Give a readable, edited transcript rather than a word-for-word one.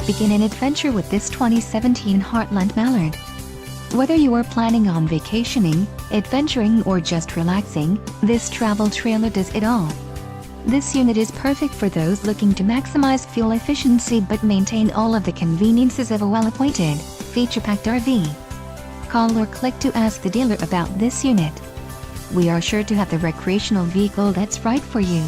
Begin an adventure with this 2017 Heartland Mallard. Whether you are planning on vacationing, adventuring or just relaxing, this travel trailer does it all. This unit is perfect for those looking to maximize fuel efficiency but maintain all of the conveniences of a well-appointed, feature-packed RV. Call or click to ask the dealer about this unit. We are sure to have the recreational vehicle that's right for you.